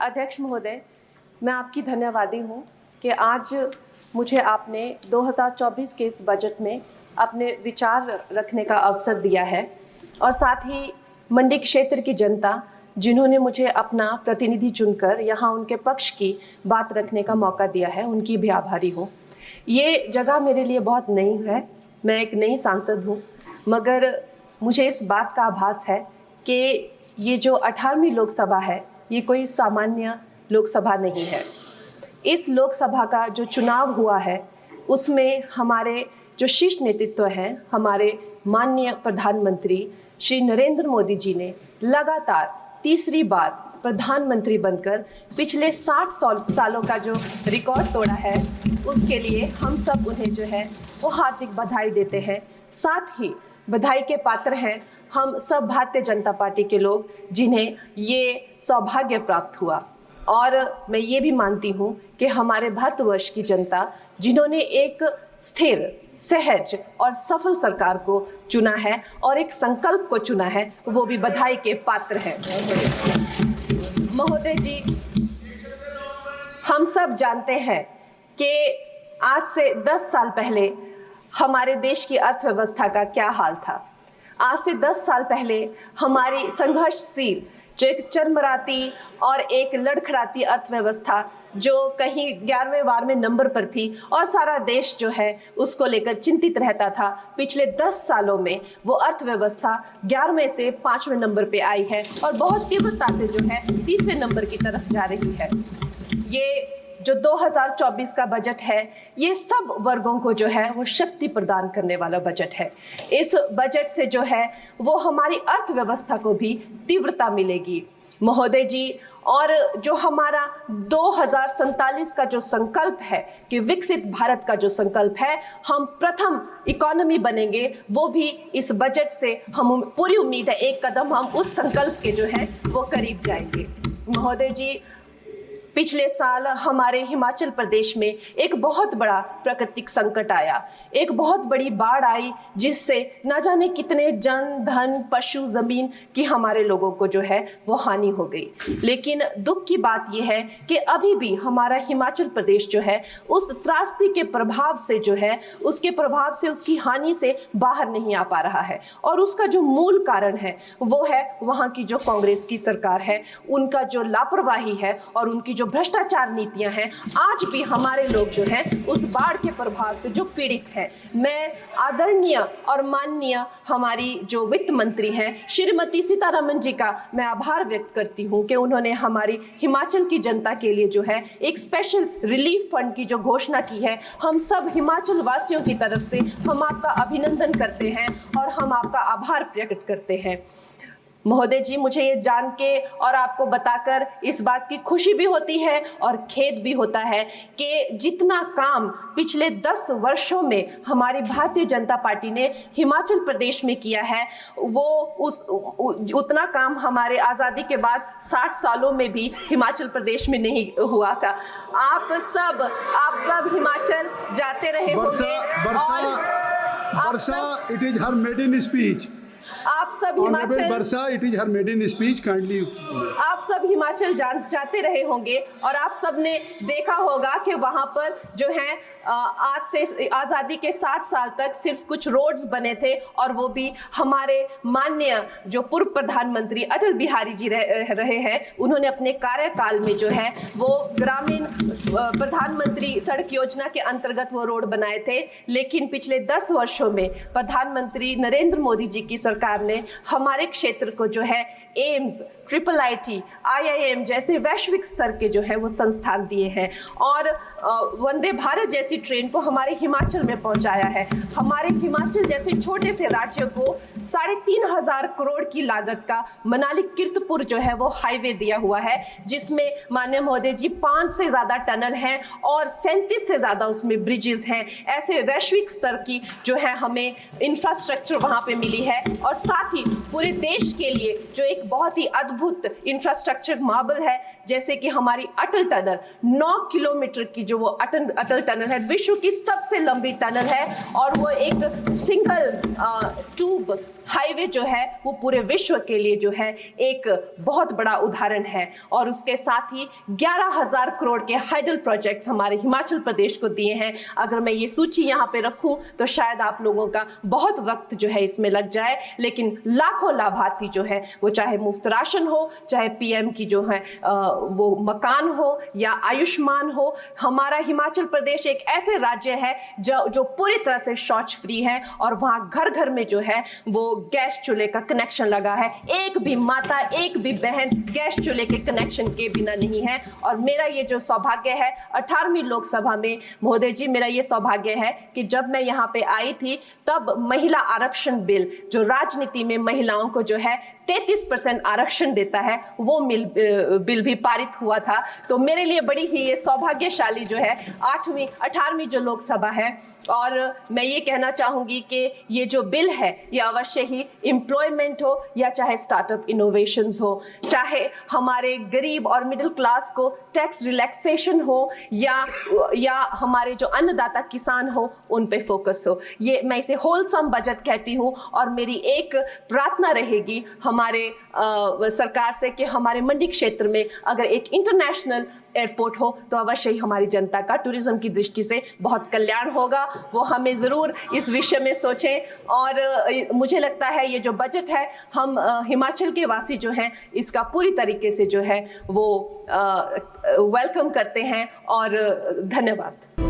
अध्यक्ष महोदय, मैं आपकी धन्यवादी हूँ कि आज मुझे आपने 2024 के इस बजट में अपने विचार रखने का अवसर दिया है और साथ ही मंडी क्षेत्र की जनता जिन्होंने मुझे अपना प्रतिनिधि चुनकर यहाँ उनके पक्ष की बात रखने का मौका दिया है, उनकी भी आभारी हूँ। ये जगह मेरे लिए बहुत नई है, मैं एक नई सांसद हूँ, मगर मुझे इस बात का आभास है कि ये जो 18वीं लोकसभा है ये कोई सामान्य लोकसभा नहीं है। इस लोकसभा का जो चुनाव हुआ है उसमें हमारे जो शीर्ष नेतृत्व हैं, हमारे माननीय प्रधानमंत्री श्री नरेंद्र मोदी जी ने लगातार तीसरी बार प्रधानमंत्री बनकर पिछले 60 सालों का जो रिकॉर्ड तोड़ा है, उसके लिए हम सब उन्हें जो है वो हार्दिक बधाई देते हैं। साथ ही बधाई के पात्र हैं हम सब भारतीय जनता पार्टी के लोग जिन्हें ये सौभाग्य प्राप्त हुआ। और मैं ये भी मानती हूँ कि हमारे भारतवर्ष की जनता जिन्होंने एक स्थिर, सहज और सफल सरकार को चुना है और एक संकल्प को चुना है, वो भी बधाई के पात्र हैं। महोदय जी, हम सब जानते हैं कि आज से 10 साल पहले हमारे देश की अर्थव्यवस्था का क्या हाल था। आज से 10 साल पहले हमारी संघर्षशील जो एक चरमराती और एक लड़खड़ाती अर्थव्यवस्था जो कहीं 11वें-12वें नंबर पर थी और सारा देश जो है उसको लेकर चिंतित रहता था, पिछले 10 सालों में वो अर्थव्यवस्था 11वें से 5वें नंबर पे आई है और बहुत तीव्रता से जो है तीसरे नंबर की तरफ जा रही है। ये जो 2024 का बजट है ये सब वर्गों को जो है वो शक्ति प्रदान करने वाला बजट है। इस बजट से जो है वो हमारी अर्थव्यवस्था को भी तीव्रता मिलेगी महोदय जी। और जो हमारा 2047 का जो संकल्प है कि विकसित भारत का जो संकल्प है, हम प्रथम इकोनॉमी बनेंगे, वो भी इस बजट से हम पूरी उम्मीद है एक कदम हम उस संकल्प के जो है वो करीब जाएंगे। महोदय जी, पिछले साल हमारे हिमाचल प्रदेश में एक बहुत बड़ा प्राकृतिक संकट आया, एक बहुत बड़ी बाढ़ आई जिससे न जाने कितने जन, धन, पशु, जमीन की हमारे लोगों को जो है वो हानि हो गई। लेकिन दुख की बात यह है कि अभी भी हमारा हिमाचल प्रदेश जो है उस त्रासदी के प्रभाव से जो है उसके प्रभाव से, उसकी हानि से बाहर नहीं आ पा रहा है। और उसका जो मूल कारण है वो है वहाँ की जो कांग्रेस की सरकार है, उनका जो लापरवाही है और उनकी जो भ्रष्टाचार नीतियां हैं। आज भी हमारे लोग जो हैं उस बाढ़ के प्रभाव से जो पीड़ित हैं। मैं आदरणीय और माननीय हमारी जो वित्त मंत्री हैं श्रीमती सीतारमण जी का मैं आभार व्यक्त करती हूं कि उन्होंने हमारी हिमाचल की जनता के लिए जो है एक स्पेशल रिलीफ फंड की जो घोषणा की है। हम सब हिमाचल वासियों की तरफ से हम आपका अभिनंदन करते हैं और हम आपका आभार प्रकट करते हैं। महोदय जी, मुझे ये जान के और आपको बताकर इस बात की खुशी भी होती है और खेद भी होता है कि जितना काम पिछले 10 वर्षों में हमारी भारतीय जनता पार्टी ने हिमाचल प्रदेश में किया है वो उतना काम हमारे आज़ादी के बाद 60 सालों में भी हिमाचल प्रदेश में नहीं हुआ था। आप सब हिमाचल जाते रहे होंगे। वर्षा, it is her maiden speech. आप सब हिमाचल वर्षा, it is her maiden speech, kindly. आप सब हिमाचल जाते रहे होंगे और आप सब ने देखा होगा कि वहाँ पर जो है आज से आज़ादी के 60 साल तक सिर्फ कुछ रोड्स बने थे और वो भी हमारे माननीय जो पूर्व प्रधानमंत्री अटल बिहारी जी रहे हैं, उन्होंने अपने कार्यकाल में जो है वो ग्रामीण प्रधानमंत्री सड़क योजना के अंतर्गत वो रोड बनाए थे। लेकिन पिछले 10 वर्षों में प्रधानमंत्री नरेंद्र मोदी जी की सरकार ने हमारे क्षेत्र को जो है एम्स, IIIT, IIM जैसे वैश्विक स्तर के जो है वो संस्थान दिए हैं और वंदे भारत जैसी ट्रेन को हमारे हिमाचल में पहुंचाया है। हमारे हिमाचल जैसे छोटे से राज्य को 3,500 करोड़ की लागत का मनाली कीर्तपुर जो है वो हाईवे दिया हुआ है, जिसमें माननीय महोदय जी 5 से ज़्यादा टनल हैं और 37 से ज़्यादा उसमें ब्रिजेस हैं। ऐसे वैश्विक स्तर की जो है हमें इंफ्रास्ट्रक्चर वहाँ पे मिली है और साथ ही पूरे देश के लिए जो एक बहुत ही अद्भुत इंफ्रास्ट्रक्चर मार्बल है, जैसे कि हमारी अटल टनल 9 किलोमीटर की जो वो अटल टनल है, विश्व की सबसे लंबी टनल है और वो एक सिंगल ट्यूब हाईवे जो है वो पूरे विश्व के लिए जो है एक बहुत बड़ा उदाहरण है। और उसके साथ ही 11,000 करोड़ के हाइडल प्रोजेक्ट्स हमारे हिमाचल प्रदेश को दिए हैं। अगर मैं ये सूची यहाँ पे रखूं तो शायद आप लोगों का बहुत वक्त जो है इसमें लग जाए, लेकिन लाखों लाभार्थी जो है वो चाहे मुफ्त राशन हो, चाहे पीएम की जो है वो मकान हो या आयुष्मान हो। हमारा हिमाचल प्रदेश एक ऐसे राज्य है जो पूरी तरह से शौच फ्री है और वहां घर घर में जो है वो गैस चूल्हे का कनेक्शन लगा है। एक भी माता, एक भी बहन गैस चूल्हे के कनेक्शन के बिना नहीं है। और मेरा ये जो सौभाग्य है 18वीं लोकसभा में, महोदय जी, मेरा ये सौभाग्य है कि जब मैं यहाँ पे आई थी तब महिला आरक्षण बिल, जो राजनीति में महिलाओं को जो है 33% आरक्षण देता है, वो बिल भी पारित हुआ था। तो मेरे लिए बड़ी ही ये सौभाग्यशाली जो है 18वीं जो लोकसभा है। और मैं ये कहना चाहूंगी कि ये जो बिल है ये अवश्य ही एम्प्लॉयमेंट हो या चाहे स्टार्टअप इनोवेशंस हो, चाहे हमारे गरीब और मिडिल क्लास को टैक्स रिलैक्सेशन हो या हमारे जो अन्नदाता किसान हो उन पे फोकस हो। ये मैं इसे होलसम बजट कहती हूँ। और मेरी एक प्रार्थना रहेगी हमारे सरकार से कि हमारे मंडी क्षेत्र में अगर एक इंटरनेशनल एयरपोर्ट हो तो अवश्य ही हमारी जनता का टूरिज्म की दृष्टि से बहुत कल्याण होगा। वो हमें ज़रूर इस विषय में सोचें। और मुझे लगता है ये जो बजट है हम हिमाचल के वासी जो हैं इसका पूरी तरीके से जो है वो वेलकम करते हैं। और धन्यवाद।